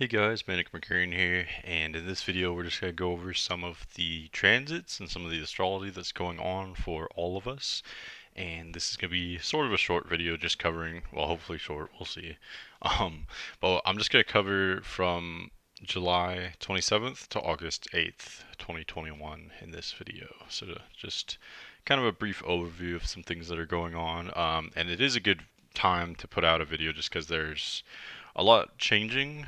Hey guys, Manic McCurran here, and in this video we're just going to go over some of the transits and some of the astrology that's going on for all of us. And this is going to be sort of a short video just covering, well, hopefully short, we'll see. Um, but I'm just going to cover from July 27th to August 8th, 2021 in this video. So just kind of a brief overview of some things that are going on. And it is a good time to put out a video just because there's a lot changing.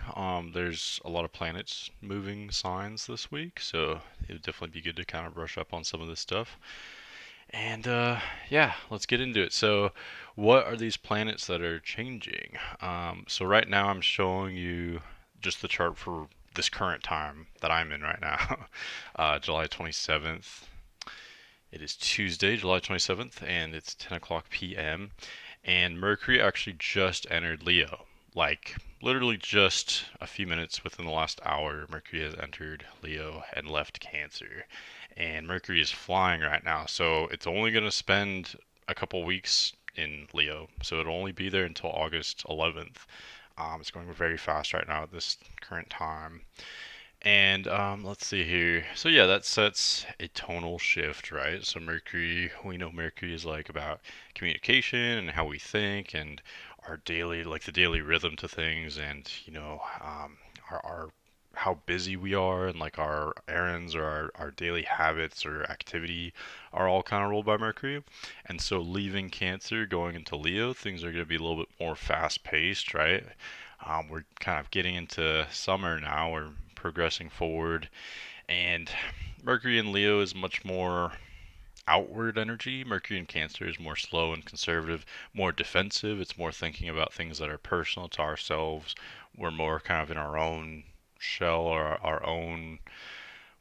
There's a lot of planets moving signs this week, so it would definitely be good to kind of brush up on some of this stuff. And yeah, let's get into it. So, what are these planets that are changing? So right now I'm showing you just the chart for this current time that I'm in right now, July 27th. It is Tuesday, July 27th, and it's 10 o'clock p.m. And Mercury actually just entered Leo. Like, literally just a few minutes within the last hour, Mercury has entered Leo and left Cancer. And Mercury is flying right now, so it's only going to spend a couple weeks in Leo. So it'll only be there until August 11th. It's going very fast right now at this current time. And let's see here. So yeah, that sets a tonal shift, right? So Mercury, we know Mercury is like about communication and how we think and our daily, like the daily rhythm to things, and our how busy we are and like our errands or our daily habits or activity are all kind of ruled by Mercury. And so leaving Cancer, going into Leo, things are going to be a little bit more fast paced, right? We're kind of getting into summer now. We're progressing forward, and Mercury in Leo is much more outward energy. Mercury in Cancer is more slow and conservative, more defensive. It's more thinking about things that are personal to ourselves. We're more kind of in our own shell or our own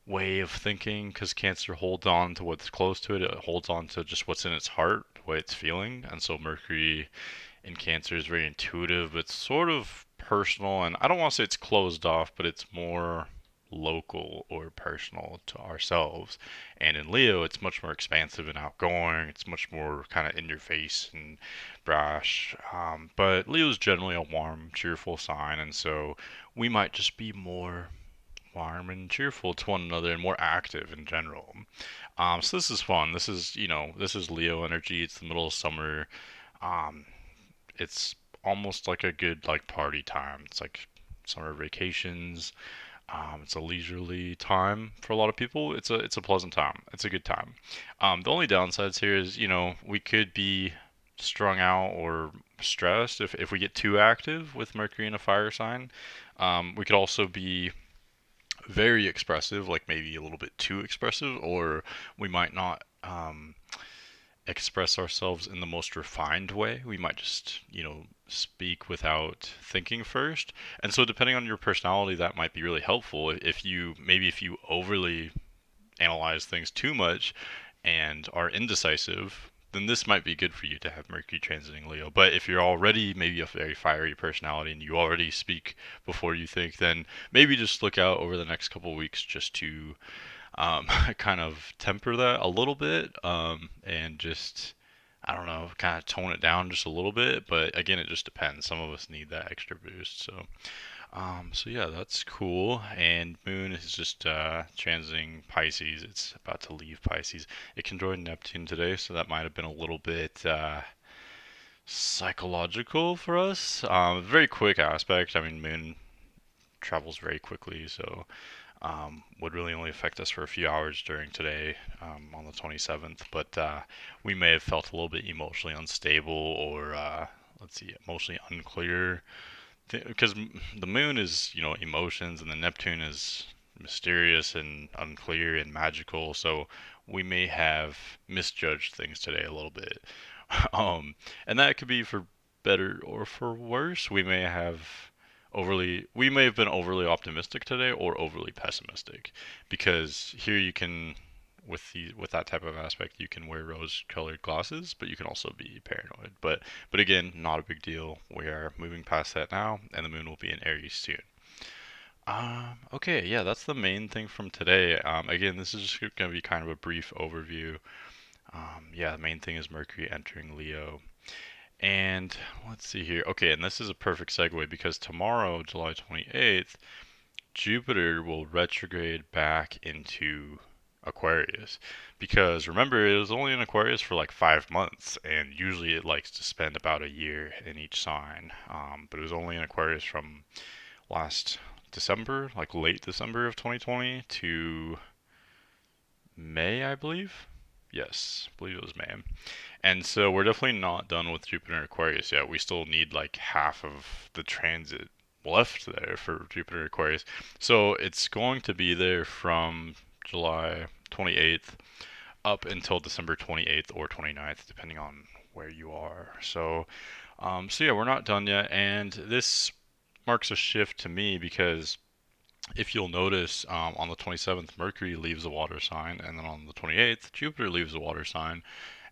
way of thinking because Cancer holds on to what's close to it. It holds on to just what's in its heart, what it's feeling. And so Mercury in Cancer is very intuitive. It's sort of personal, and I don't want to say it's closed off, but it's more local or personal to ourselves. And in Leo, it's much more expansive and outgoing. It's much more kind of in your face and brash. But Leo is generally a warm, cheerful sign, and so we might just be more warm and cheerful to one another and more active in general. So this is fun. This is, this is Leo energy. It's the middle of summer. Um, it's almost like a good like party time. It's like summer vacations. It's a leisurely time for a lot of people. It's a pleasant time. It's a good time. The only downsides here is we could be strung out or stressed if we get too active with Mercury in a fire sign. We could also be very expressive, like maybe a little bit too expressive, or we might not express ourselves in the most refined way. We might just, speak without thinking first. And so depending on your personality, that might be really helpful. If you overly analyze things too much and are indecisive, then this might be good for you to have Mercury transiting Leo. But if you're already maybe a very fiery personality and you already speak before you think, then maybe just look out over the next couple of weeks just to kind of temper that a little bit, and just, I don't know, kind of tone it down just a little bit. But again, it just depends. Some of us need that extra boost. So yeah, that's cool. And Moon is just transiting Pisces. It's about to leave Pisces. It conjoined Neptune today, so that might have been a little bit psychological for us. Very quick aspect. I mean, Moon travels very quickly, so would really only affect us for a few hours during today, on the 27th. But we may have felt a little bit emotionally unstable or, let's see, emotionally unclear. Because the moon is, emotions, and the Neptune is mysterious and unclear and magical. So we may have misjudged things today a little bit. um, and that could be for better or for worse. We may have been overly optimistic today or overly pessimistic, because here you can, with that type of aspect, you can wear rose-colored glasses, but you can also be paranoid. But again, not a big deal. We are moving past that now, and the moon will be in Aries soon. Okay, yeah, that's the main thing from today. Again, this is just going to be kind of a brief overview. Yeah, the main thing is Mercury entering Leo. And let's see here. Okay, and this is a perfect segue because tomorrow, July 28th, Jupiter will retrograde back into Aquarius. Because remember, it was only in Aquarius for like 5 months, and usually it likes to spend about a year in each sign. But it was only in Aquarius from last December, like late December of 2020 to May, I believe. Yes, I believe it was May. And so we're definitely not done with Jupiter and Aquarius yet. We still need like half of the transit left there for Jupiter and Aquarius. So it's going to be there from July 28th up until December 28th or 29th, depending on where you are. So yeah, we're not done yet. And this marks a shift to me because if you'll notice, on the 27th, Mercury leaves the water sign, and then on the 28th, Jupiter leaves the water sign.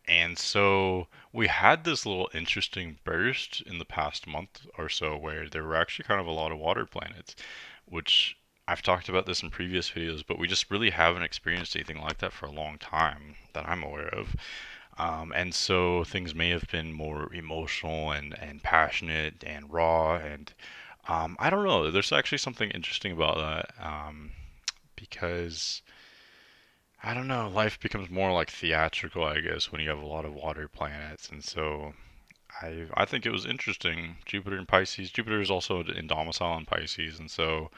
And so we had this little interesting burst in the past month or so where there were actually kind of a lot of water planets, which I've talked about this in previous videos, but we just really haven't experienced anything like that for a long time that I'm aware of. And so things may have been more emotional and passionate and raw. And I don't know, there's actually something interesting about that because I don't know. Life becomes more like theatrical, I guess, when you have a lot of water planets, and so I think it was interesting. Jupiter in Pisces. Jupiter is also in domicile in Pisces, and so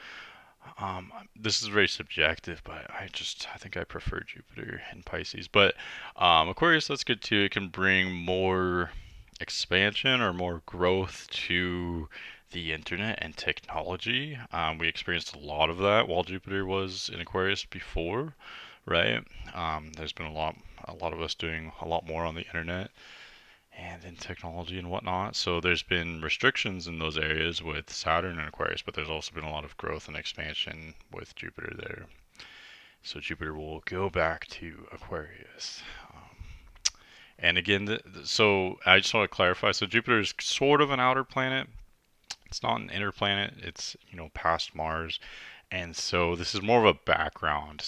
this is very subjective, but I think I prefer Jupiter in Pisces. But Aquarius, that's good too. It can bring more expansion or more growth to the internet and technology. We experienced a lot of that while Jupiter was in Aquarius before, right? There's been a lot of us doing a lot more on the internet and in technology and whatnot. So there's been restrictions in those areas with Saturn and Aquarius, but there's also been a lot of growth and expansion with Jupiter there. So Jupiter will go back to Aquarius. And again, so I just want to clarify. So Jupiter is sort of an outer planet. It's not an inner planet. It's past Mars, and so this is more of a background.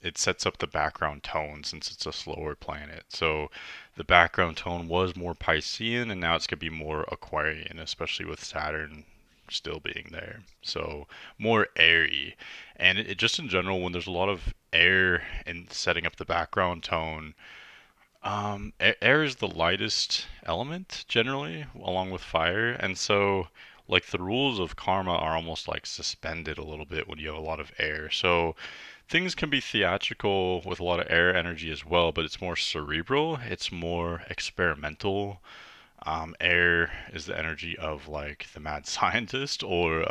It sets up the background tone since it's a slower planet. So the background tone was more Piscean, and now it's going to be more Aquarian, especially with Saturn still being there. So more airy. And just in general, when there's a lot of air in setting up the background tone, air is the lightest element generally, along with fire, and so like the rules of karma are almost like suspended a little bit when you have a lot of air. So things can be theatrical with a lot of air energy as well, but it's more cerebral, it's more experimental. Air is the energy of like the mad scientist, or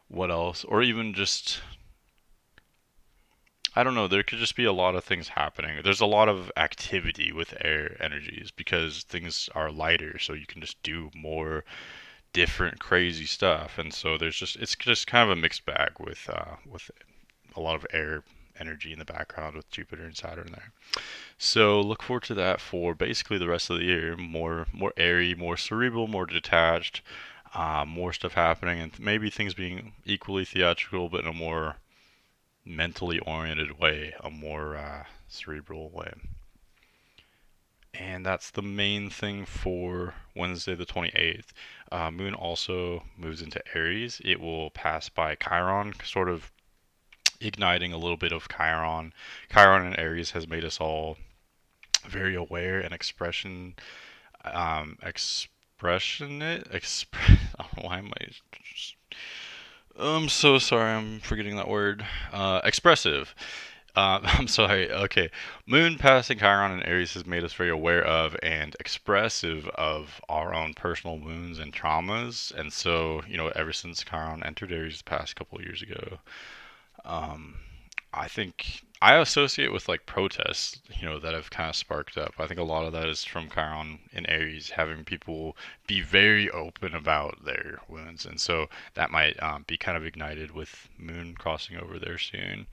what else? Or even just I don't know, there could just be a lot of things happening. There's a lot of activity with air energies because things are lighter, so you can just do more different crazy stuff. And so it's just kind of a mixed bag with a lot of air energy in the background with Jupiter and Saturn there. So look forward to that for basically the rest of the year. More airy, more cerebral, more detached, more stuff happening, and maybe things being equally theatrical, but in a more mentally oriented way, a more cerebral way. And that's the main thing for Wednesday the 28th. Moon also moves into Aries. It will pass by Chiron, sort of igniting a little bit of Chiron. Chiron in Aries has made us all very aware and expressionate. Why am I? I'm so sorry. I'm forgetting that word. Expressive. I'm sorry. Okay. Moon passing Chiron and Aries has made us very aware of and expressive of our own personal wounds and traumas. And so, ever since Chiron entered Aries the past couple of years ago, um, I think I associate with like protests, that have kind of sparked up. I think a lot of that is from Chiron in Aries having people be very open about their wounds. And so that might be kind of ignited with Moon crossing over there soon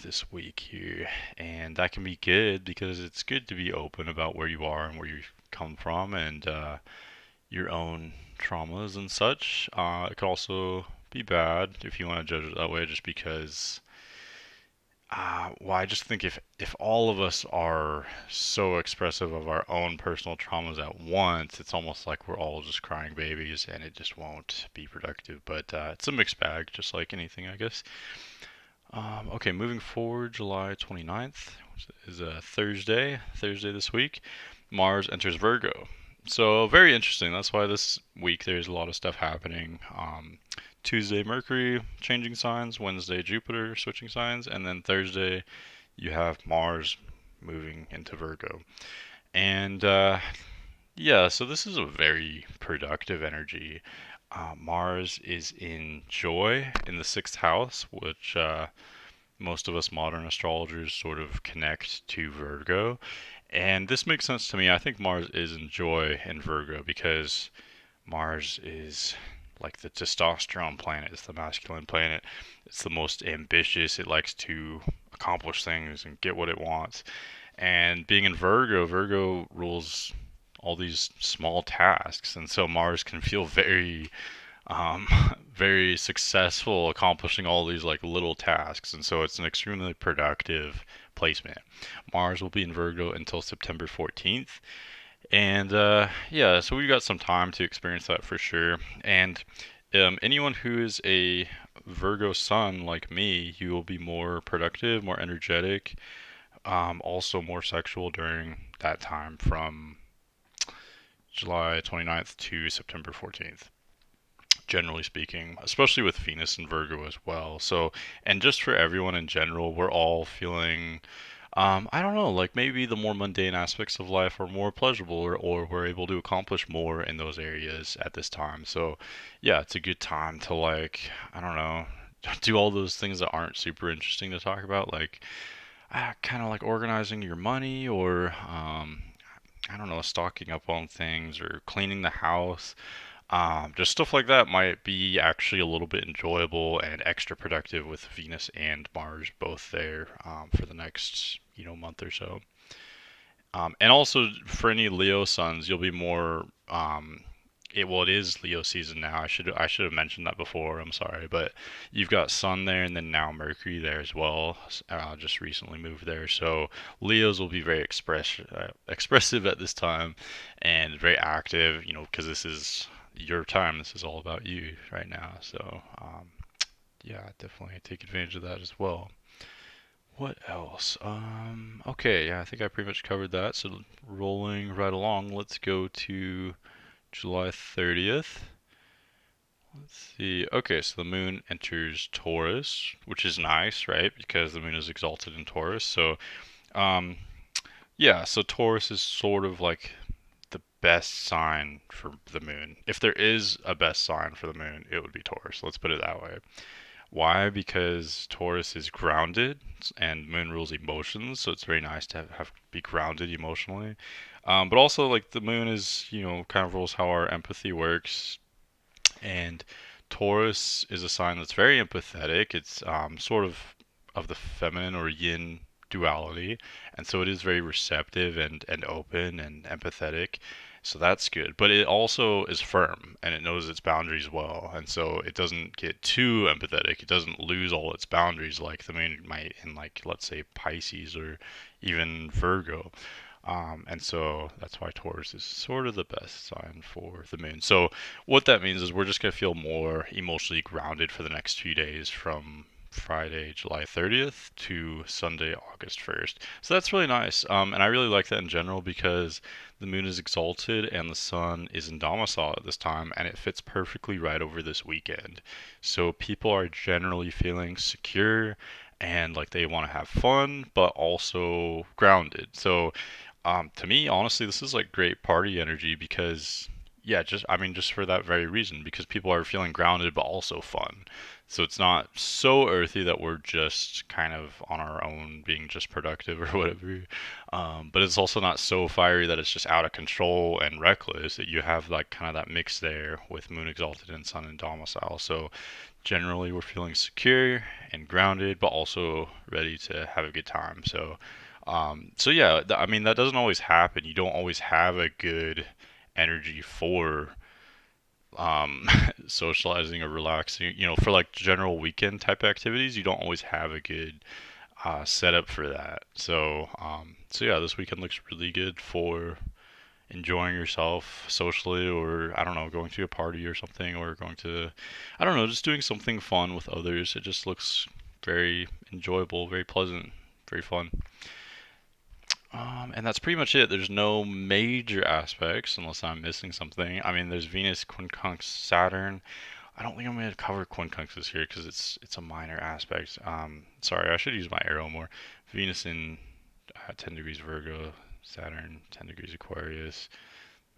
this week here, and that can be good because it's good to be open about where you are and where you come from and your own traumas and such. It could also be bad if you want to judge it that way, just because Well, I just think if all of us are so expressive of our own personal traumas at once, it's almost like we're all just crying babies, and it just won't be productive. But it's a mixed bag, just like anything, I guess. Okay, moving forward, July 29th, which is a Thursday this week. Mars enters Virgo. So very interesting. That's why this week there's a lot of stuff happening. Tuesday, Mercury changing signs. Wednesday, Jupiter switching signs. And then Thursday, you have Mars moving into Virgo. And yeah, so this is a very productive energy. Mars is in joy in the sixth house, which most of us modern astrologers sort of connect to Virgo. And this makes sense to me. I think Mars is in joy in Virgo because Mars is like the testosterone planet, it's the masculine planet. It's the most ambitious. It likes to accomplish things and get what it wants. And being in Virgo, Virgo rules all these small tasks. And so Mars can feel very um, very successful accomplishing all these like little tasks, and so it's an extremely productive placement. Mars will be in Virgo until September 14th, and yeah, so we've got some time to experience that for sure. And anyone who is a Virgo sun like me, you will be more productive, more energetic, also more sexual during that time from July 29th to September 14th, generally speaking, especially with Venus and Virgo as well. So, and just for everyone in general, we're all feeling, I don't know, like maybe the more mundane aspects of life are more pleasurable, or we're able to accomplish more in those areas at this time. So, yeah, it's a good time to, like, I don't know, do all those things that aren't super interesting to talk about, like kind of like organizing your money, or I don't know, stocking up on things or cleaning the house. Just stuff like that might be actually a little bit enjoyable and extra productive with Venus and Mars both there for the next month or so. And also for any Leo suns, you'll be more. Well, it is Leo season now. I should have mentioned that before. I'm sorry, but you've got Sun there, and then now Mercury there as well. Just recently moved there, so Leos will be very expressive at this time, and very active. Because this is your time. This is all about you right now. So yeah, definitely take advantage of that as well. What else? Okay, yeah, I think I pretty much covered that. So rolling right along, let's go to July 30th. Let's see. Okay, so the moon enters Taurus, which is nice, right? Because the moon is exalted in Taurus. So, um, yeah, so Taurus is sort of like the best sign for the moon. If there is a best sign for the moon, it would be Taurus. Let's put it that way. Why? Because Taurus is grounded and moon rules emotions, so it's very nice to have be grounded emotionally. But also, like the moon is, kind of rules how our empathy works, and Taurus is a sign that's very empathetic. It's sort of the feminine or yin duality, and so it is very receptive and open and empathetic. So that's good. But it also is firm and it knows its boundaries well, and so it doesn't get too empathetic. It doesn't lose all its boundaries like the moon might in, like, let's say Pisces or even Virgo. And so that's why Taurus is sort of the best sign for the moon. So what that means is we're just going to feel more emotionally grounded for the next few days from Friday, July 30th to Sunday, August 1st. So that's really nice. And I really like that in general because the moon is exalted and the sun is in domicile at this time, and it fits perfectly right over this weekend. So people are generally feeling secure and like they want to have fun, but also grounded. So to me, honestly, this is like great party energy because, yeah, just for that very reason, because people are feeling grounded but also fun. So it's not so earthy that we're just kind of on our own being just productive or whatever. But it's also not so fiery that it's just out of control and reckless. That you have like kind of that mix there with moon exalted and sun in domicile. So generally we're feeling secure and grounded, but also ready to have a good time. So yeah, I mean that doesn't always happen. You don't always have a good energy for um, socializing or relaxing. For like general weekend type activities, you don't always have a good set up for that. So yeah, this weekend looks really good for enjoying yourself socially, or I don't know, going to a party or something, or going to, I don't know, just doing something fun with others. It just looks very enjoyable, very pleasant, very fun. And that's pretty much it. There's no major aspects unless I'm missing something. I mean, there's Venus quincunx Saturn. I don't think I'm going to cover quincunxes here because it's a minor aspect. Sorry, I should use my arrow more. Venus in 10 degrees Virgo, Saturn 10 degrees Aquarius.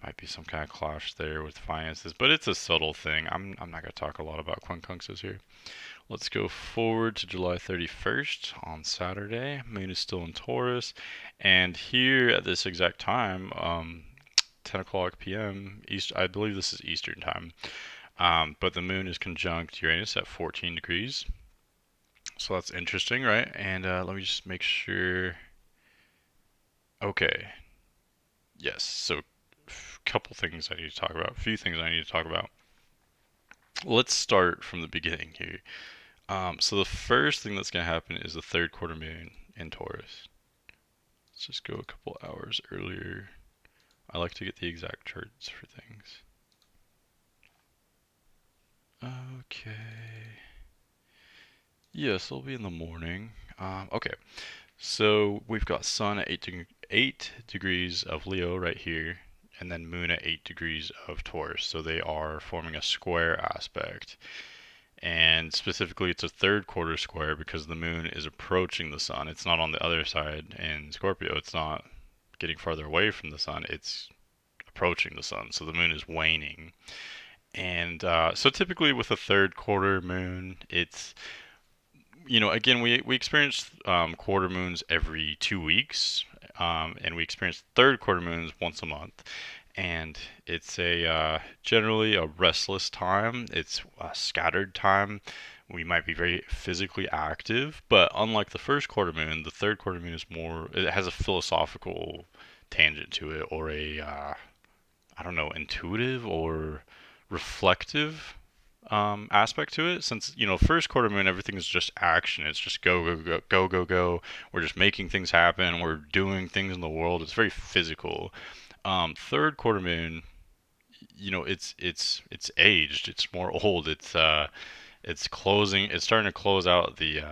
Might be some kind of clash there with finances, but it's a subtle thing. I'm not going to talk a lot about quincunxes here. Let's go forward to July 31st on Saturday. Moon is still in Taurus, and here at this exact time, 10 o'clock p.m. East. I believe this is Eastern time. But the moon is conjunct Uranus at 14 degrees. So that's interesting, right? And let me just make sure. Okay. Yes. So, couple things I need to talk about. A few things I need to talk about. Let's start from the beginning here. So the first thing that's going to happen is the third quarter moon in Taurus. Let's just go a couple hours earlier. I like to get the exact charts for things. Okay. Yes, it'll be in the morning. Okay. So we've got Sun at 8 degrees of Leo right here, and then Moon at 8 degrees of Taurus. So they are forming a square aspect. And specifically, it's a third quarter square because the Moon is approaching the Sun. It's not on the other side in Scorpio. It's not getting farther away from the Sun. It's approaching the Sun. So the Moon is waning. And so typically with a third quarter moon, it's again, we experience quarter moons every 2 weeks, and we experience third quarter moons once a month. And it's a generally a restless time. It's a scattered time. We might be very physically active, but unlike the first quarter moon, the third quarter moon is more. It has a philosophical tangent to it, or a I don't know, intuitive or reflective aspect to it. Since first quarter moon, everything is just action. It's just go go go go go go. We're just making things happen. We're doing things in the world. It's very physical. Third quarter moon, it's aged. It's more old. It's closing. It's starting to close out the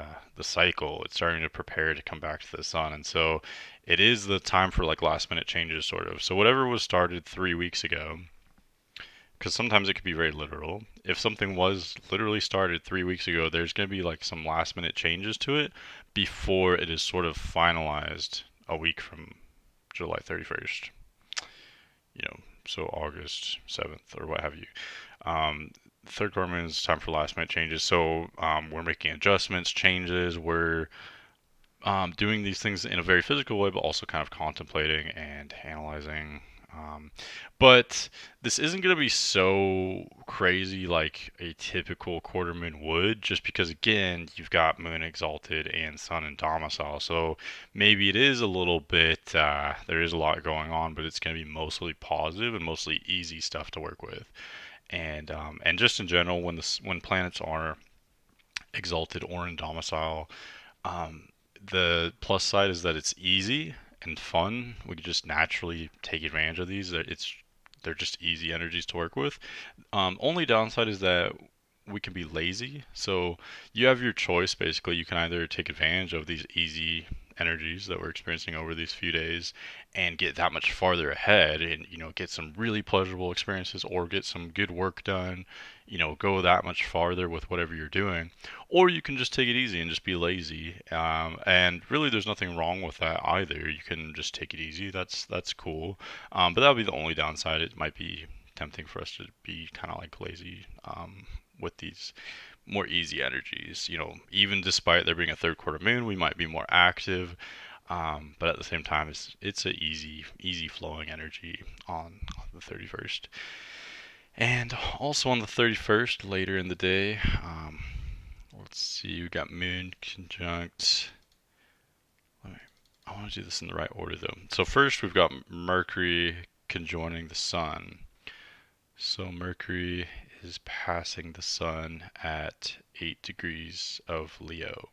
cycle. It's starting to prepare to come back to the sun, and so it is the time for like last minute changes, sort of. So whatever was started 3 weeks ago, because sometimes it could be very literal. If something was literally started 3 weeks ago, there's going to be like some last minute changes to it before it is sort of finalized a week from July 31st. So August 7th or what have you. Third quarter is time for last minute changes. So we're making adjustments, changes. We're doing these things in a very physical way, but also kind of contemplating and analyzing. But this isn't going to be so crazy like a typical quarter moon would, just because, again, you've got moon exalted and sun in domicile. So maybe it is a little bit, there is a lot going on, but it's going to be mostly positive and mostly easy stuff to work with. And just in general, when planets are exalted or in domicile, um, the plus side is that it's easy and fun. We can just naturally take advantage of these. They're just easy energies to work with. Only downside is that we can be lazy. So you have your choice basically. You can either take advantage of these easy energies that we're experiencing over these few days and get that much farther ahead and get some really pleasurable experiences, or get some good work done, go that much farther with whatever you're doing. Or you can just take it easy and just be lazy, and really there's nothing wrong with that either. You can just take it easy. That's cool, but that would be the only downside. It might be tempting for us to be kind of like lazy with these more easy energies. Even despite there being a third quarter moon, we might be more active, but at the same time, it's a easy flowing energy on the 31st. And also on the 31st, later in the day, let's see, we got moon conjunct. I want to do this in the right order though. So first we've got Mercury conjoining the sun. So Mercury is passing the sun at 8 degrees of Leo.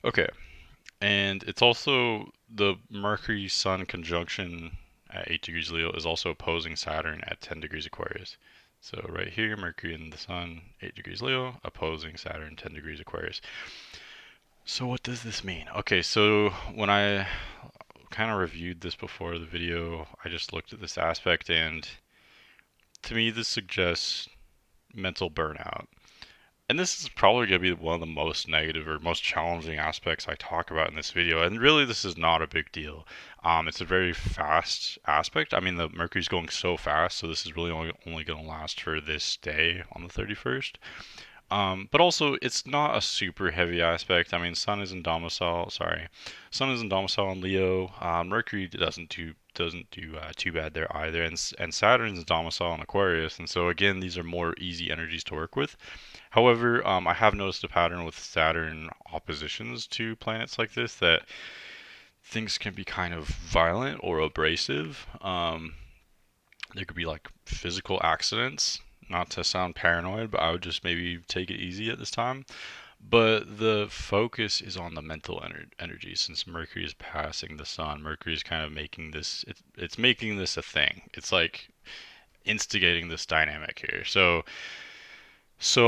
Okay, and it's also the Mercury Sun conjunction at 8 degrees Leo is also opposing Saturn at 10 degrees Aquarius. So right here, Mercury and the Sun, 8 degrees Leo, opposing Saturn, 10 degrees Aquarius. So what does this mean? Okay, so when I kind of reviewed this before the video, I just looked at this aspect, and to me, this suggests mental burnout. And this is probably going to be one of the most negative or most challenging aspects I talk about in this video. And really, this is not a big deal. It's a very fast aspect. I mean, the Mercury's going so fast, so this is really only going to last for this day on the 31st. But also, it's not a super heavy aspect. I mean, Sun is in domicile in Leo. Mercury doesn't do too bad there either, and Saturn's in domicile in Aquarius. And so again, these are more easy energies to work with. However, I have noticed a pattern with Saturn oppositions to planets like this that things can be kind of violent or abrasive. There could be like physical accidents. Not to sound paranoid, but I would just maybe take it easy at this time. But the focus is on the mental energy since Mercury is passing the Sun. Mercury is kind of making this, it's making this a thing. It's like instigating this dynamic here. So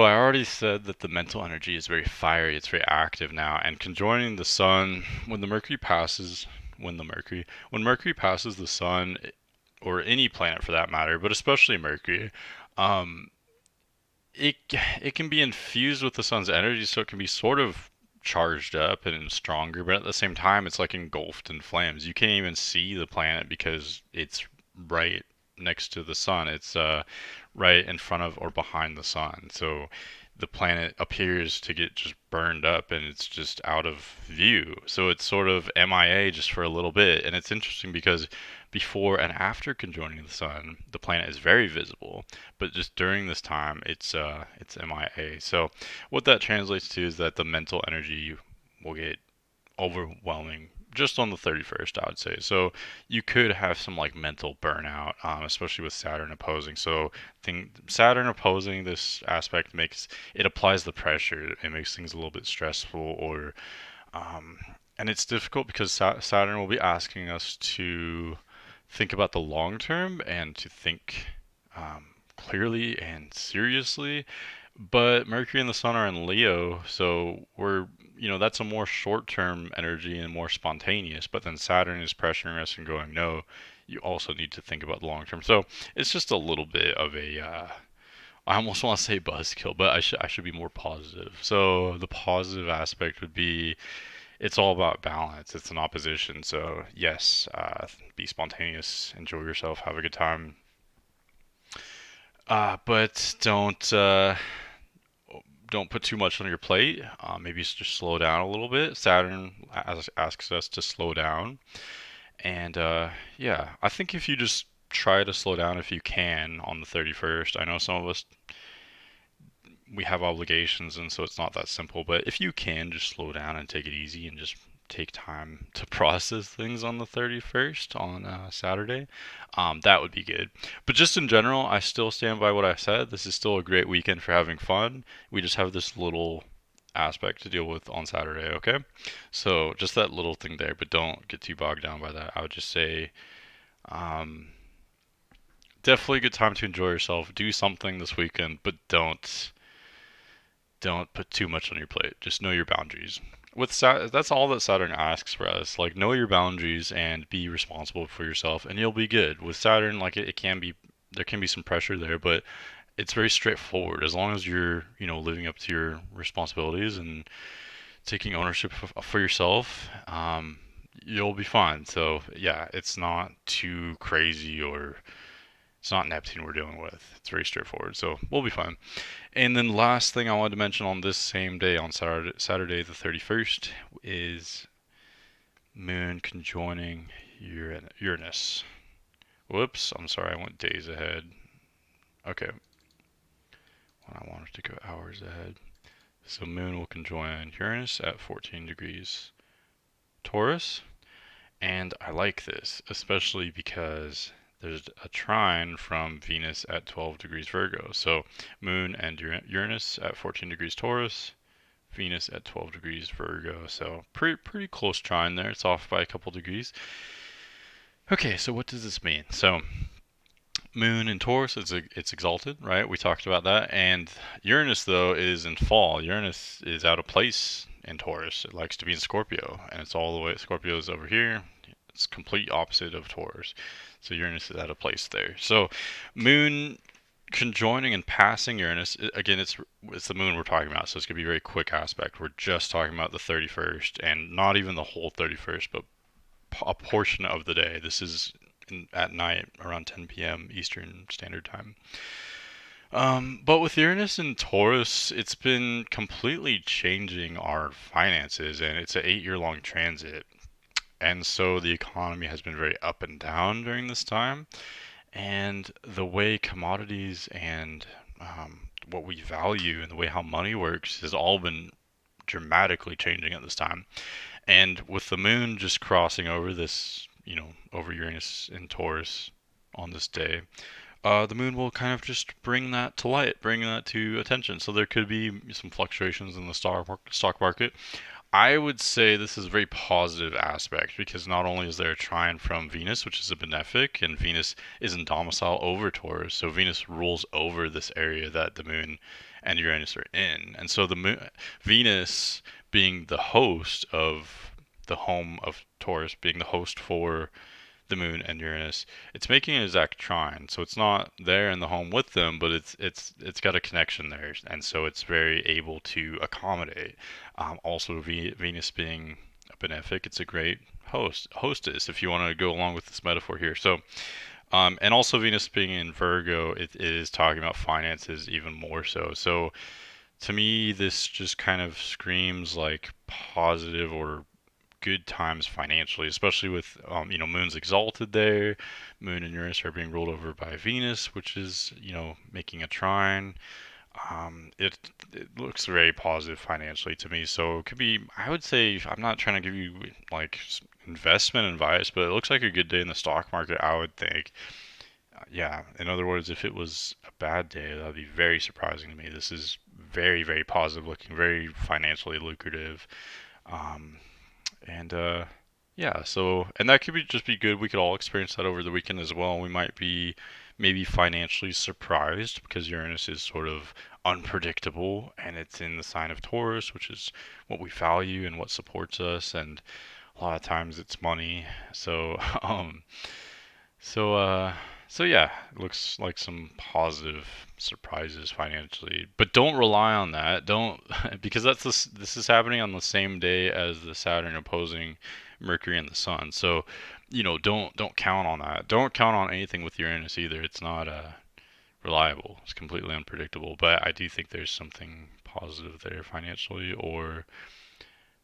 I already said that the mental energy is very fiery, it's very active now, and conjoining the sun when Mercury passes the sun, or any planet for that matter, but especially Mercury, um, it it can be infused with the sun's energy, so it can be sort of charged up and stronger, but at the same time, it's like engulfed in flames. You can't even see the planet because it's right next to the sun. It's right in front of or behind the sun. So the planet appears to get just burned up and it's just out of view. So it's sort of MIA just for a little bit. And it's interesting because before and after conjoining the sun, the planet is very visible, but just during this time, it's MIA. So what that translates to is that the mental energy will get overwhelming just on the 31st, I would say. So you could have some like mental burnout, especially with Saturn opposing. So Saturn opposing this aspect makes it applies the pressure. It makes things a little bit stressful, or um, and it's difficult because Saturn will be asking us to think about the long term and to think clearly and seriously. But Mercury and the Sun are in Leo, so that's a more short-term energy and more spontaneous. But then Saturn is pressuring us and going, no, you also need to think about the long term. So it's just a little bit of I almost want to say buzzkill, but I should be more positive. So the positive aspect would be it's all about balance. It's an opposition. So yes, be spontaneous, enjoy yourself, have a good time. But don't put too much on your plate. Maybe just slow down a little bit. Saturn asks us to slow down, and yeah, I think if you just try to slow down if you can on the 31st. I know some of us we have obligations, and so it's not that simple. But if you can, just slow down and take it easy, and just take time to process things on the 31st on Saturday, that would be good. But just in general, I still stand by what I said. This is still a great weekend for having fun. We just have this little aspect to deal with on Saturday, okay? So just that little thing there, but don't get too bogged down by that. I would just say, um, definitely a good time to enjoy yourself. Do something this weekend, but don't put too much on your plate. Just know your boundaries. That's all that Saturn asks for us. Like know your boundaries and be responsible for yourself, and you'll be good. With Saturn, like it can be there can be some pressure there, but it's very straightforward. As long as you're living up to your responsibilities and taking ownership for yourself, you'll be fine. So yeah, it's not too crazy or it's not Neptune we're dealing with. It's very straightforward. So we'll be fine. And then last thing I wanted to mention on this same day, on Saturday the 31st, is Moon conjoining Uranus. Whoops, I'm sorry, I went days ahead. Okay, when I wanted to go hours ahead. So Moon will conjoin Uranus at 14 degrees Taurus. And I like this, especially because there's a trine from Venus at 12 degrees Virgo. So Moon and Uranus at 14 degrees Taurus, Venus at 12 degrees Virgo. So pretty close trine there. It's off by a couple degrees. Okay, so what does this mean? So Moon in Taurus, it's exalted, right? We talked about that. And Uranus, though, is in fall. Uranus is out of place in Taurus. It likes to be in Scorpio, and it's all the way. Scorpio is over here. It's complete opposite of Taurus. So Uranus is out of place there. So Moon conjoining and passing Uranus. Again, it's the Moon we're talking about, so it's gonna be a very quick aspect. We're just talking about the 31st, and not even the whole 31st, but a portion of the day. This is at night around 10 p.m. Eastern Standard Time. But with Uranus and Taurus, it's been completely changing our finances, and it's an 8 year long transit. And so the economy has been very up and down during this time. And the way commodities and what we value and the way how money works has all been dramatically changing at this time. And with the moon just crossing over this, over Uranus and Taurus on this day, the moon will kind of just bring that to light, bring that to attention. So there could be some fluctuations in the stock market. I would say this is a very positive aspect because not only is there a trine from Venus, which is a benefic, and Venus is in domicile over Taurus, so Venus rules over this area that the moon and Uranus are in. And so Venus being the host of the home of Taurus, being the host for the moon and Uranus, it's making an exact trine. So it's not there in the home with them, but it's got a connection there, and so it's very able to accommodate. Also, Venus being a benefic, it's a great hostess if you want to go along with this metaphor here. So, and also Venus being in Virgo, it is talking about finances even more so. So to me, this just kind of screams like positive or good times financially, especially with Moon's exalted there. Moon and Uranus are being ruled over by Venus, which is making a trine. It looks very positive financially to me. So it could be. I would say I'm not trying to give you like investment advice, but it looks like a good day in the stock market. I would think. Yeah. In other words, if it was a bad day, that would be very surprising to me. This is very positive looking, very financially lucrative. Um, and yeah, so and that could just be good. We could all experience that over the weekend as well. We might be maybe financially surprised because Uranus is sort of unpredictable and it's in the sign of Taurus, which is what we value and what supports us, and a lot of times it's money. So so uh so yeah, it looks like some positive surprises financially, but don't rely on that. Don't because this is happening on the same day as the Saturn opposing Mercury and the Sun. So, don't count on that. Don't count on anything with Uranus either. It's not reliable. It's completely unpredictable. But I do think there's something positive there financially, or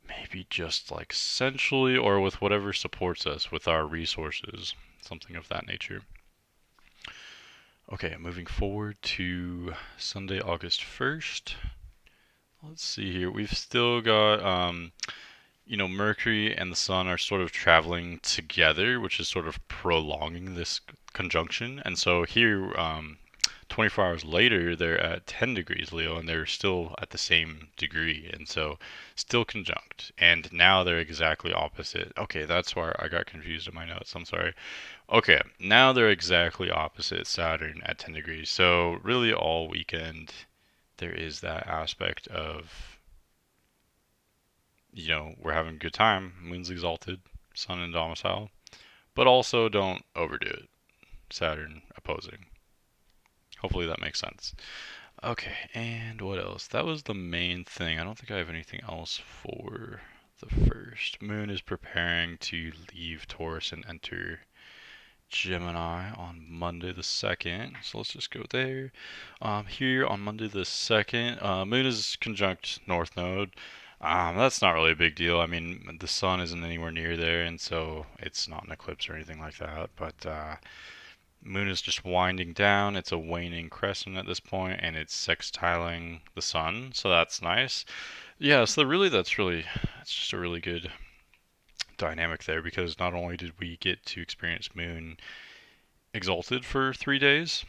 maybe just like sensually, or with whatever supports us with our resources, something of that nature. Okay, moving forward to Sunday, August 1st. Let's see here. We've still got, Mercury and the Sun are sort of traveling together, which is sort of prolonging this conjunction. And so here, 24 hours later, they're at 10 degrees Leo, and they're still at the same degree, and so still conjunct. And now they're exactly opposite. Okay, that's why I got confused in my notes. I'm sorry. Okay, now they're exactly opposite Saturn at 10 degrees. So really all weekend there is that aspect of, we're having a good time. Moon's exalted, Sun in domicile, but also don't overdo it. Saturn opposing. Hopefully that makes sense. Okay, and what else? That was the main thing. I don't think I have anything else for the first. Moon is preparing to leave Taurus and enter Gemini on Monday the 2nd. So let's just go there. Here on Monday the 2nd, Moon is conjunct North Node. That's not really a big deal. I mean, the Sun isn't anywhere near there, and so it's not an eclipse or anything like that. But Moon is just winding down. It's a waning crescent at this point, and it's sextiling the Sun, so that's nice. Yeah, so it's just a really good dynamic there because not only did we get to experience Moon exalted for 3 days,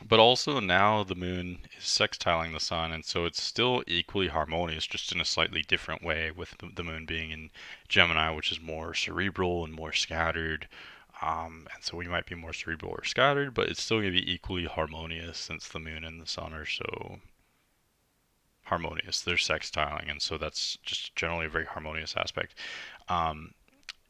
But also now the moon is sextiling the sun, and so it's still equally harmonious, just in a slightly different way, with the moon being in Gemini, which is more cerebral and more scattered. And so we might be more cerebral or scattered, but it's still going to be equally harmonious since the moon and the sun are so harmonious. They're sextiling, and so that's just generally a very harmonious aspect. Um,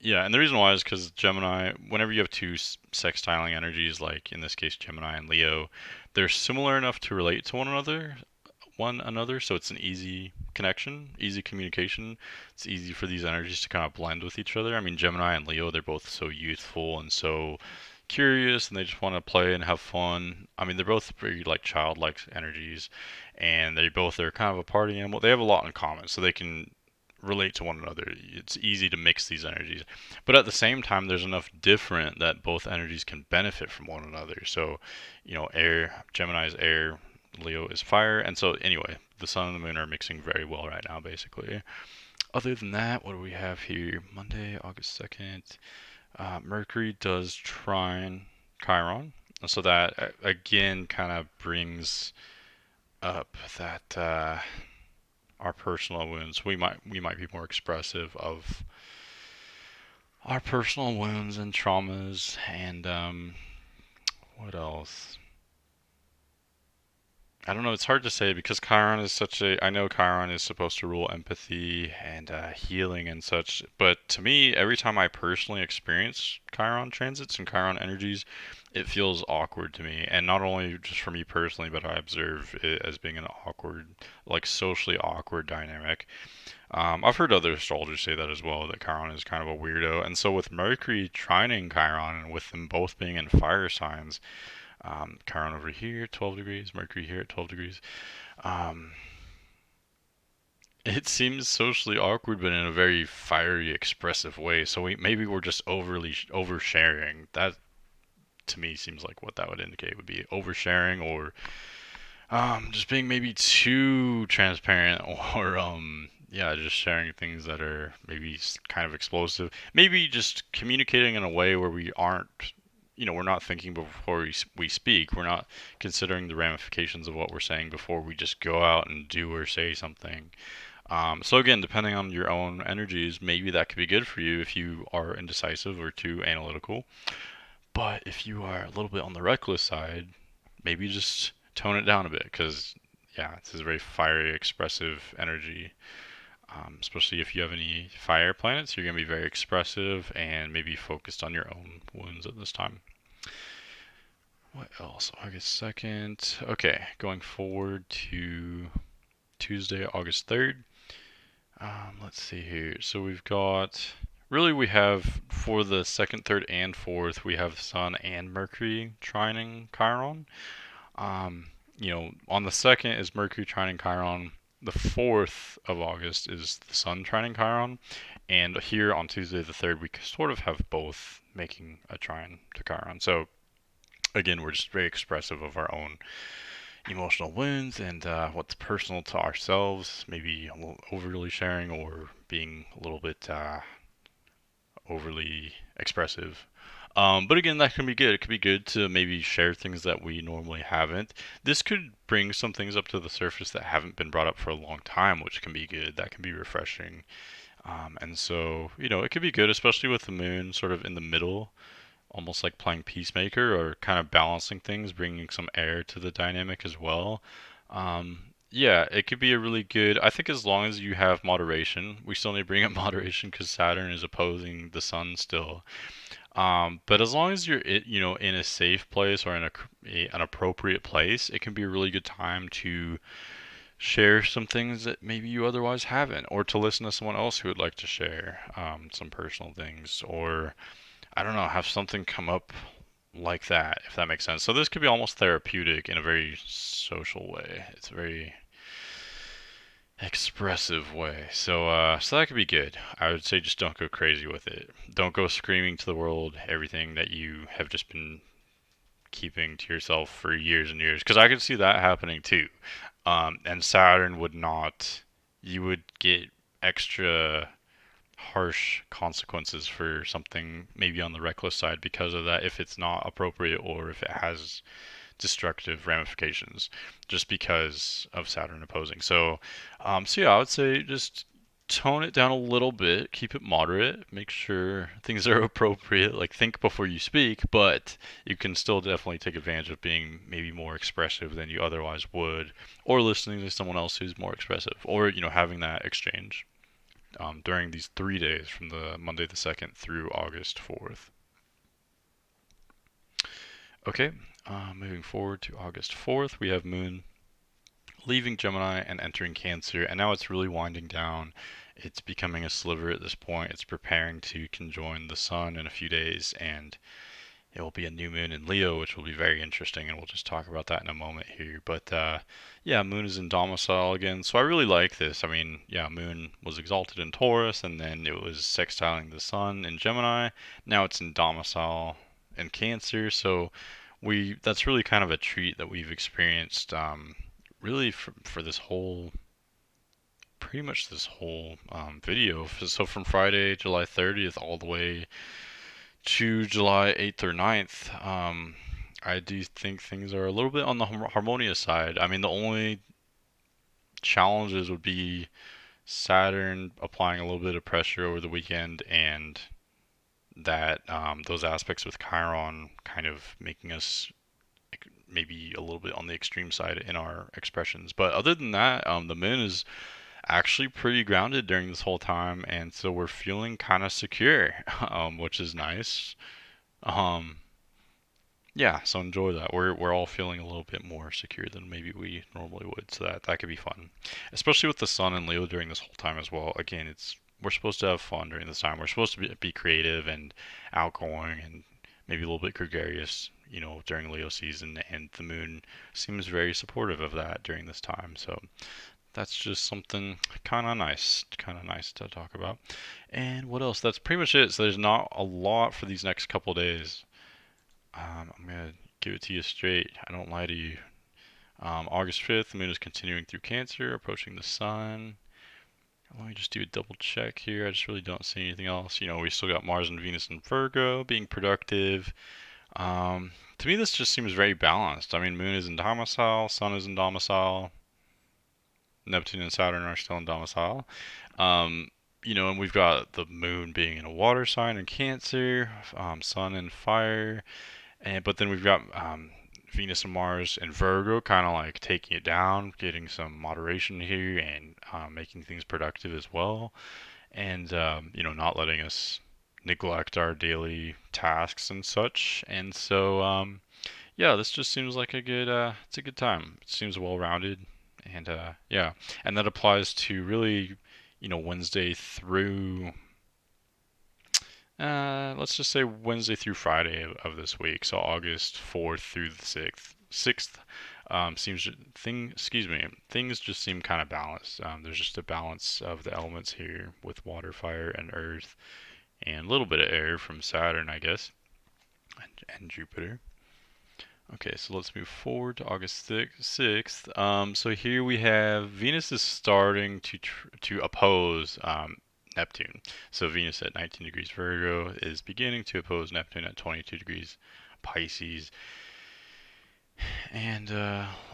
yeah, and the reason why is because Gemini, whenever you have two sextiling energies, like in this case Gemini and Leo, they're similar enough to relate to one another, so it's an easy connection, easy communication. It's easy for these energies to kind of blend with each other. I mean, Gemini and Leo, they're both so youthful and so curious, and they just want to play and have fun. I mean, they're both very like childlike energies, and they both are kind of a party animal. They have a lot in common, so they can relate to one another. It's easy to mix these energies. But at the same time, there's enough different that both energies can benefit from one another. So, air, Gemini is air, Leo is fire. And so, anyway, the sun and the moon are mixing very well right now, basically. Other than that, what do we have here? Monday, August 2nd. Mercury does trine Chiron. So that, again, kind of brings up that our personal wounds. We might be more expressive of our personal wounds and traumas, and what else? I don't know. It's hard to say because Chiron is such a. I know Chiron is supposed to rule empathy and healing and such, but to me, every time I personally experience Chiron transits and Chiron energies, it feels awkward to me. And not only just for me personally, but I observe it as being an awkward, like socially awkward dynamic. I've heard other astrologers say that as well, that Chiron is kind of a weirdo. And so with Mercury trining Chiron and with them both being in fire signs, Chiron over here, 12 degrees, Mercury here at 12 degrees. Um, it seems socially awkward, but in a very fiery, expressive way. So maybe we're just overly oversharing. That to me seems like what that would indicate would be oversharing, or just being maybe too transparent, or yeah, just sharing things that are maybe kind of explosive. Maybe just communicating in a way where we aren't, we're not thinking before we speak. We're not considering the ramifications of what we're saying before we just go out and do or say something. So again, depending on your own energies, maybe that could be good for you if you are indecisive or too analytical. But if you are a little bit on the reckless side, maybe just tone it down a bit because, yeah, this is a very fiery, expressive energy. Especially if you have any fire planets, you're going to be very expressive and maybe focused on your own wounds at this time. What else? August 2nd. Okay, going forward to Tuesday, August 3rd. Let's see here. So we have for the second, third, and fourth, we have Sun and Mercury trining Chiron. On the second is Mercury trining Chiron. The 4th of August is the Sun trining Chiron. And here on Tuesday the 3rd, we sort of have both making a trine to Chiron. So again, we're just very expressive of our own emotional wounds and what's personal to ourselves, maybe a little overly sharing or being a little bit overly expressive. But again, that can be good. It could be good to maybe share things that we normally haven't. This could bring some things up to the surface that haven't been brought up for a long time, which can be good. That can be refreshing. And so, it could be good, especially with the moon sort of in the middle, almost like playing peacemaker or kind of balancing things, bringing some air to the dynamic as well. Yeah, it could be a really good. I think as long as you have moderation, we still need to bring up moderation because Saturn is opposing the Sun still. But as long as you're, in a safe place or in an appropriate place, it can be a really good time to share some things that maybe you otherwise haven't, or to listen to someone else who would like to share some personal things, or I don't know, have something come up like that, if that makes sense. So this could be almost therapeutic in a very social way. It's a very expressive way. So that could be good. I would say just don't go crazy with it. Don't go screaming to the world everything that you have just been keeping to yourself for years and years. Because I could see that happening too. And Saturn would not. You would get extra harsh consequences for something maybe on the reckless side because of that if it's not appropriate or if it has destructive ramifications just because of Saturn opposing. So yeah, I would say just tone it down a little bit, keep it moderate, make sure things are appropriate, like think before you speak, but you can still definitely take advantage of being maybe more expressive than you otherwise would, or listening to someone else who's more expressive, or having that exchange during these 3 days from the Monday the 2nd through August 4th. Okay, moving forward to August 4th, we have Moon leaving Gemini and entering Cancer, and now it's really winding down. It's becoming a sliver at this point. It's preparing to conjoin the Sun in a few days, and it will be a new moon in Leo, which will be very interesting, and we'll just talk about that in a moment here. But yeah, Moon is in domicile again, so I really like this. I mean, yeah, Moon was exalted in Taurus, and then it was sextiling the Sun in Gemini. Now it's in domicile in Cancer, so that's really kind of a treat that we've experienced. Really for this whole pretty much this whole video. So from Friday, July 30th, all the way to July 8th or 9th, I do think things are a little bit on the harmonious side. I mean, the only challenges would be Saturn applying a little bit of pressure over the weekend, and that those aspects with Chiron kind of making us maybe a little bit on the extreme side in our expressions. But other than that, the moon is actually pretty grounded during this whole time, and so we're feeling kind of secure, which is nice. Um, yeah, so enjoy that. We're all feeling a little bit more secure than maybe we normally would, so that could be fun, especially with the Sun and Leo during this whole time as well. Again, we're supposed to have fun during this time. We're supposed to be creative and outgoing and maybe a little bit gregarious, during Leo season, and the moon seems very supportive of that during this time. So that's just something kind of nice to talk about. And what else? That's pretty much it. So there's not a lot for these next couple days. I'm gonna give it to you straight. I don't lie to you. August 5th, the moon is continuing through Cancer, approaching the sun. Let me just do a double check here. I just really don't see anything else. We still got Mars and Venus in Virgo, being productive. To me, this just seems very balanced. I mean, moon is in domicile, sun is in domicile, Neptune and Saturn are still in domicile. And we've got the moon being in a water sign in Cancer, sun in fire, but then we've got Venus and Mars in Virgo, kind of like taking it down, getting some moderation here, and making things productive as well, and not letting us neglect our daily tasks and such. And so, yeah, this just seems like it's a good time. It seems well-rounded, and yeah, and that applies to really, Wednesday through, let's just say Wednesday through Friday of this week. So August 4th through the 6th. Things just seem kind of balanced. There's just a balance of the elements here with water, fire, and earth, and a little bit of air from Saturn, I guess, and Jupiter. Okay, so let's move forward to August 6th. So here we have Venus is starting to oppose Neptune. So Venus at 19 degrees Virgo is beginning to oppose Neptune at 22 degrees Pisces. And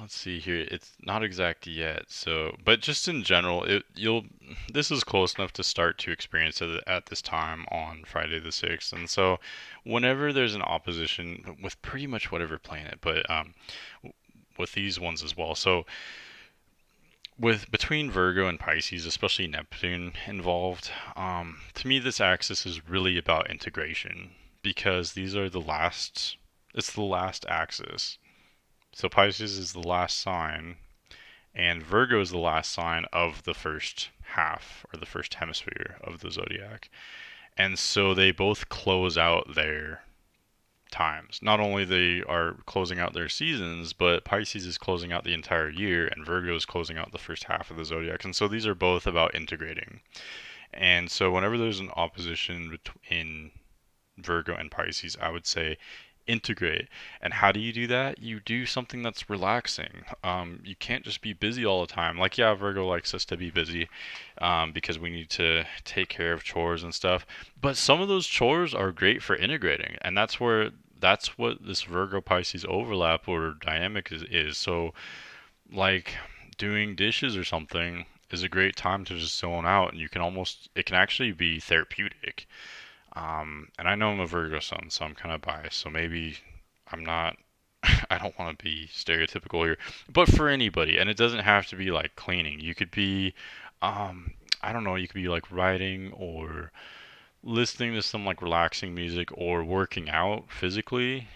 let's see here. It's not exact yet. So, but just in general, this is close enough to start to experience it at this time on Friday the 6th. And so, whenever there's an opposition with pretty much whatever planet, but with these ones as well. So, between Virgo and Pisces, especially Neptune involved, to me this axis is really about integration, because these are the last. It's the last axis. So Pisces is the last sign, and Virgo is the last sign of the first half, or the first hemisphere of the zodiac. And so they both close out their times. Not only they are closing out their seasons, but Pisces is closing out the entire year, and Virgo is closing out the first half of the zodiac. And so these are both about integrating. And so whenever there's an opposition between Virgo and Pisces, I would say integrate. And how do you do that? You do something that's relaxing. You can't just be busy all the time. Like, yeah, Virgo likes us to be busy because we need to take care of chores and stuff. But some of those chores are great for integrating. And that's where that's what this Virgo Pisces overlap or dynamic is. So like doing dishes or something is a great time to just zone out, and you can almost it can actually be therapeutic. And I know I'm a Virgo sun, so I'm kind of biased. So maybe I'm not. I don't want to be stereotypical here, but for anybody, and it doesn't have to be like cleaning. You could be, um, I don't know. You could be like writing or listening to some like relaxing music or working out physically.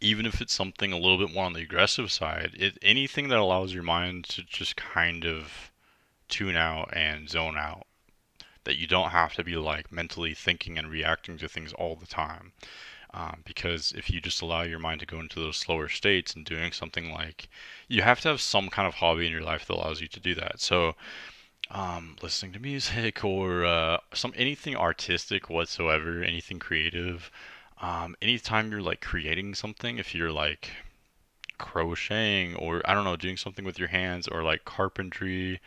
Even if it's something a little bit more on the aggressive side, anything that allows your mind to just kind of tune out and zone out. That you don't have to be like mentally thinking and reacting to things all the time. Because if you just allow your mind to go into those slower states and doing something like, you have to have some kind of hobby in your life that allows you to do that. So, listening to music or some anything artistic whatsoever, anything creative. Anytime you're like creating something, if you're like crocheting or I don't know, doing something with your hands or like carpentry,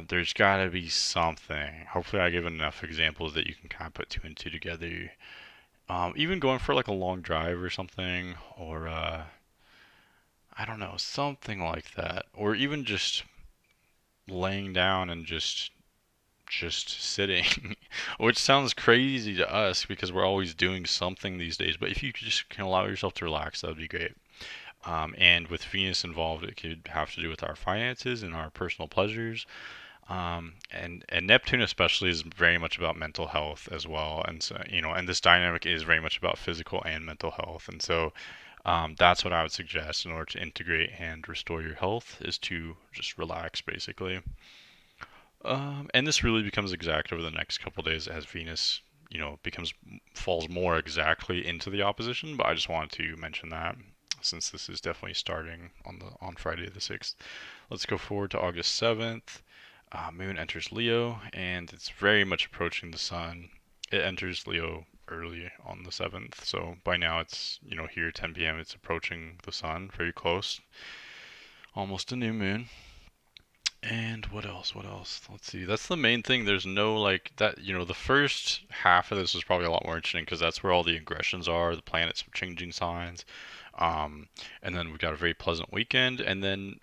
there's gotta be something. Hopefully, I give enough examples that you can kind of put two and two together. Even going for like a long drive or something, or I don't know, something like that, or even just laying down and just sitting, which sounds crazy to us because we're always doing something these days. But if you just can allow yourself to relax, that would be great. And with Venus involved, it could have to do with our finances and our personal pleasures. And Neptune especially is very much about mental health as well, and so and this dynamic is very much about physical and mental health, and so that's what I would suggest in order to integrate and restore your health is to just relax basically. And this really becomes exact over the next couple days as Venus, becomes falls more exactly into the opposition. But I just wanted to mention that since this is definitely starting on Friday the 6th. Let's go forward to August 7th. Moon enters Leo, and it's very much approaching the Sun. It enters Leo early on the 7th, so by now it's here 10 p.m. It's approaching the Sun, very close, almost a new moon. And what else? What else? Let's see. That's the main thing. There's no like that, the first half of this is probably a lot more interesting because that's where all the aggressions are, the planets changing signs. Um, and then we've got a very pleasant weekend, and then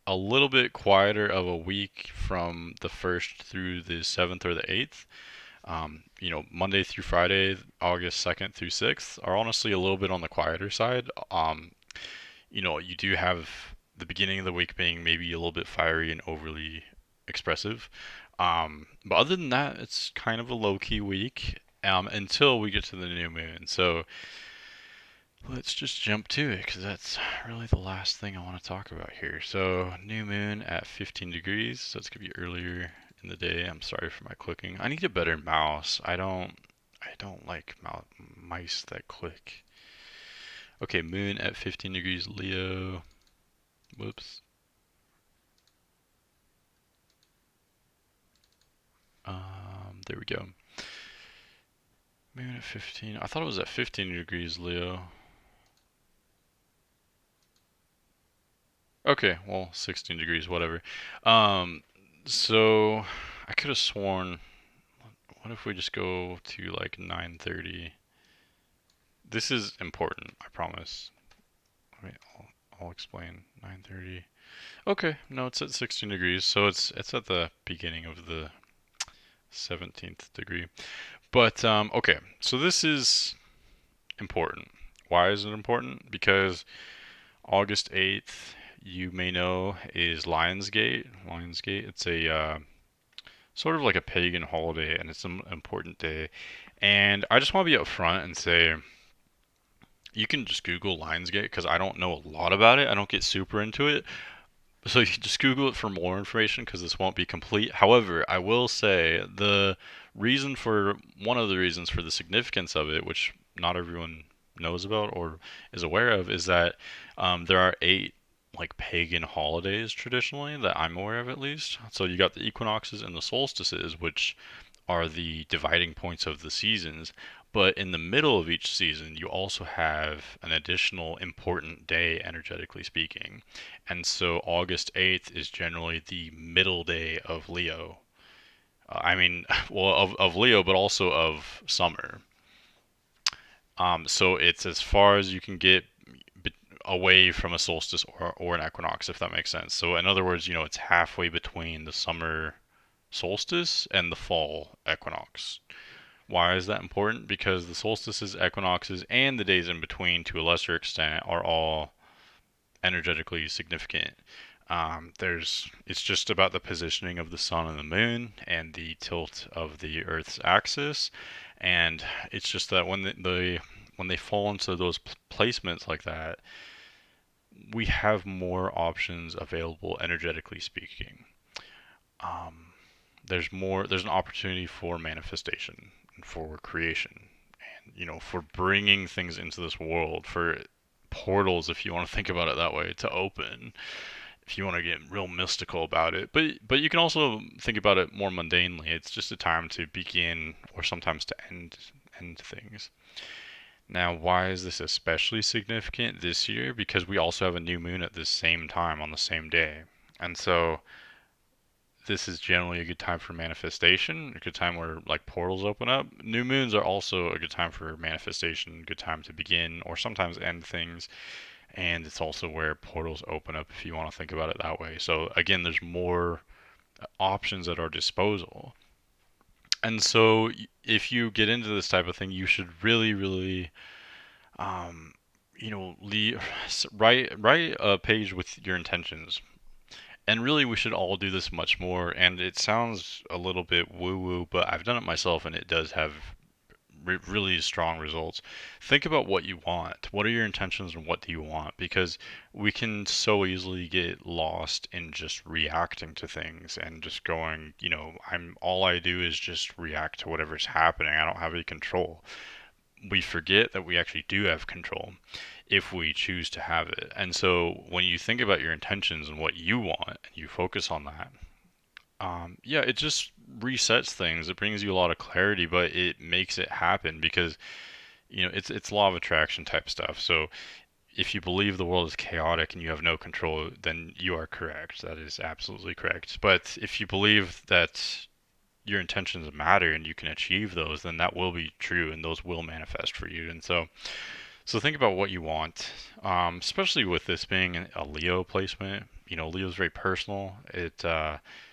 a little bit quieter of a week from the 1st through the 7th or the 8th. Monday through Friday, August 2nd through 6th, are honestly a little bit on the quieter side. You do have the beginning of the week being maybe a little bit fiery and overly expressive. But other than that, it's kind of a low key week until we get to the new moon. So let's just jump to it because that's really the last thing I want to talk about here. So, new moon at 15 degrees, so it's gonna be earlier in the day. I'm sorry for my clicking. I need a better mouse. I don't like mice that click. Okay, moon at 15 degrees Leo. Whoops. There we go. Moon at 15. I thought it was at 15 degrees Leo. Okay, well, 16 degrees, whatever. Um, so I could have sworn. What if we just go to like 9:30? This is important, I promise. Wait, I'll explain. 9:30. Okay, no, it's at 16 degrees, so it's at the beginning of the 17th degree. But okay, so this is important. Why is it important? Because August 8th, you may know, is Lionsgate. Lionsgate. It's a sort of like a pagan holiday, and it's an important day. And I just want to be upfront and say you can just Google Lionsgate because I don't know a lot about it. I don't get super into it. So you can just Google it for more information because this won't be complete. However, I will say one of the reasons for the significance of it, which not everyone knows about or is aware of, is that there are eight like pagan holidays traditionally that I'm aware of at least. So you got the equinoxes and the solstices, which are the dividing points of the seasons. But in the middle of each season, you also have an additional important day, energetically speaking. And so August 8th is generally the middle day of Leo. I mean, well, of Leo, but also of summer. So it's as far as you can get away from a solstice or an equinox, if that makes sense. So in other words, it's halfway between the summer solstice and the fall equinox. Why is that important? Because the solstices, equinoxes, and the days in between, to a lesser extent, are all energetically significant. It's just about the positioning of the sun and the moon and the tilt of the Earth's axis, and it's just that when they fall into those placements like that, we have more options available energetically speaking. Um, there's an opportunity for manifestation and for creation, and for bringing things into this world, for portals, if you want to think about it that way, to open, if you want to get real mystical about it. But you can also think about it more mundanely. It's just a time to begin or sometimes to end things. Now, why is this especially significant this year? Because we also have a new moon at the same time on the same day. And so this is generally a good time for manifestation, a good time where like portals open up. New moons are also a good time for manifestation, good time to begin or sometimes end things. And it's also where portals open up if you want to think about it that way. So again, there's more options at our disposal. And so if you get into this type of thing, you should really, really um, write a page with your intentions. And really, we should all do this much more. And it sounds a little bit woo-woo, but I've done it myself, and it does have really strong results. Think about what you want. What are your intentions, and what do you want? Because we can so easily get lost in just reacting to things and just going, all I do is just react to whatever's happening. I don't have any control. We forget that we actually do have control if we choose to have it. And so when you think about your intentions and what you want, and you focus on that, yeah, it just resets things. It brings you a lot of clarity, but it makes it happen because it's law of attraction type stuff. So if you believe the world is chaotic and you have no control, then you are correct. That is absolutely correct. But if you believe that your intentions matter and you can achieve those, then that will be true and those will manifest for you. And so think about what you want, especially with this being a Leo placement. Leo is very personal. It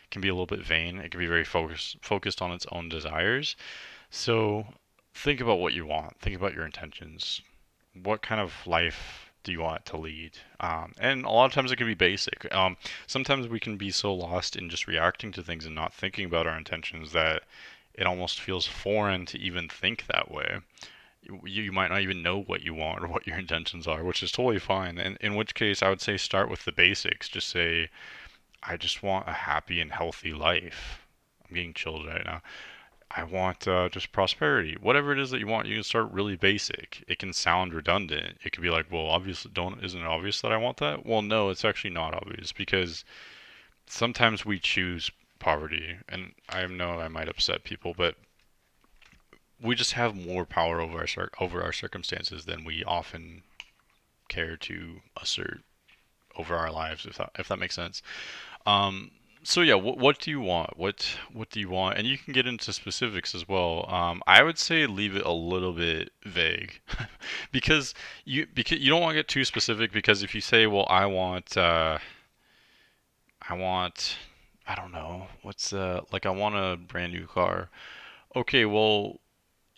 can be a little bit vain. It can be very focused on its own desires. So think about what you want. Think about your intentions. What kind of life do you want to lead? And a lot of times it can be basic. Sometimes we can be so lost in just reacting to things and not thinking about our intentions that it almost feels foreign to even think that way. You might not even know what you want or what your intentions are, which is totally fine. And in which case, I would say start with the basics. Just say, I just want a happy and healthy life. I'm getting chilled right now. I want just prosperity. Whatever it is that you want, you can start really basic. It can sound redundant. It could be like, well, obviously, isn't it obvious that I want that? Well, no, it's actually not obvious because sometimes we choose poverty, and I know I might upset people, but we just have more power over our circumstances than we often care to assert over our lives, if that makes sense. Um, so yeah, what do you want? What do you want? And you can get into specifics as well. I would say leave it a little bit vague, because you don't want to get too specific. Because if you say, well, I want, I don't know, like I want a brand new car. Okay, well,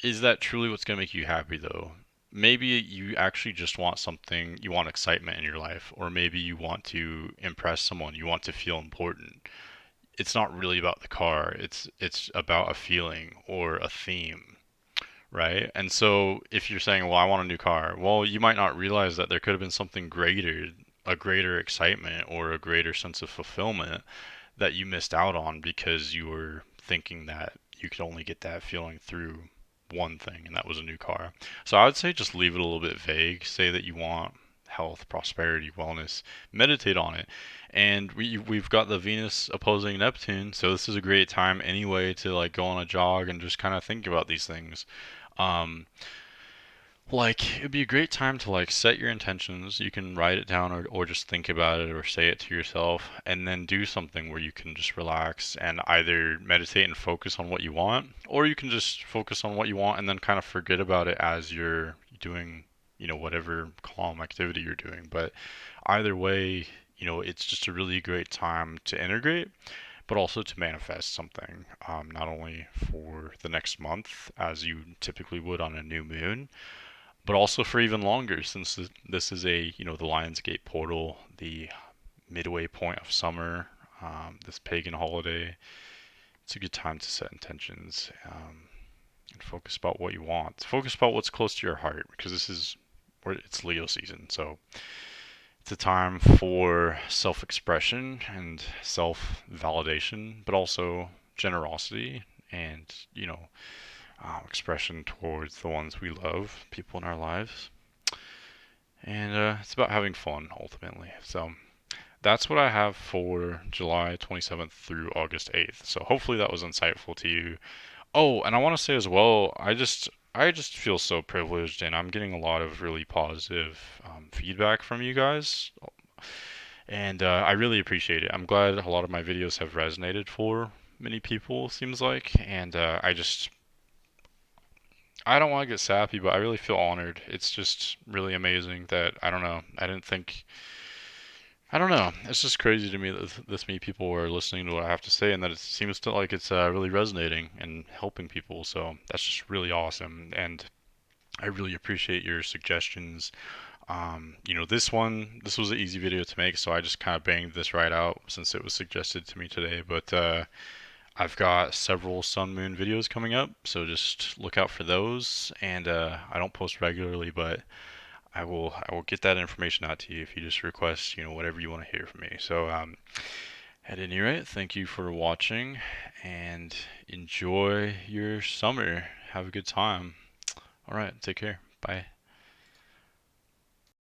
is that truly what's going to make you happy though? Maybe you actually just want something, you want excitement in your life, or maybe you want to impress someone, you want to feel important. It's not really about the car. It's about a feeling or a theme, right? And so if you're saying, "Well, I want a new car." Well, you might not realize that there could have been something greater, a greater excitement or a greater sense of fulfillment that you missed out on because you were thinking that you could only get that feeling through one thing, and that was a new car. So I would say just leave it a little bit vague. Say that you want health, prosperity, wellness. Meditate on it. And we've got the Venus opposing Neptune, so this is a great time anyway to like go on a jog and just kind of think about these things. Um, like it'd be a great time to like set your intentions. You can write it down or just think about it or say it to yourself and then do something where you can just relax and either meditate and focus on what you want, or you can just focus on what you want and then kind of forget about it as you're doing, whatever calm activity you're doing. But either way, it's just a really great time to integrate, but also to manifest something, not only for the next month, as you typically would on a new moon, but also for even longer, since this is the Lionsgate portal, the midway point of summer, this pagan holiday. It's a good time to set intentions, and focus about what you want. Focus about what's close to your heart, because this is where it's Leo season. So it's a time for self-expression and self-validation, but also generosity and, expression towards the ones we love, people in our lives. And it's about having fun ultimately. So that's what I have for July 27th through August 8th. So hopefully that was insightful to you. Oh, and I want to say as well, I just feel so privileged, and I'm getting a lot of really positive feedback from you guys, and I really appreciate it. I'm glad a lot of my videos have resonated for many people, seems like, and I don't want to get sappy, but I really feel honored. It's just really amazing that I don't know. I don't know. It's just crazy to me that this many people are listening to what I have to say, and that it seems to like it's really resonating and helping people. So that's just really awesome, and I really appreciate your suggestions. This was an easy video to make, so I just kind of banged this right out since it was suggested to me today. But I've got several Sun Moon videos coming up, so just look out for those. And I don't post regularly, but I will get that information out to you if you just request, whatever you want to hear from me. So at any rate, thank you for watching and enjoy your summer. Have a good time. All right, take care. Bye.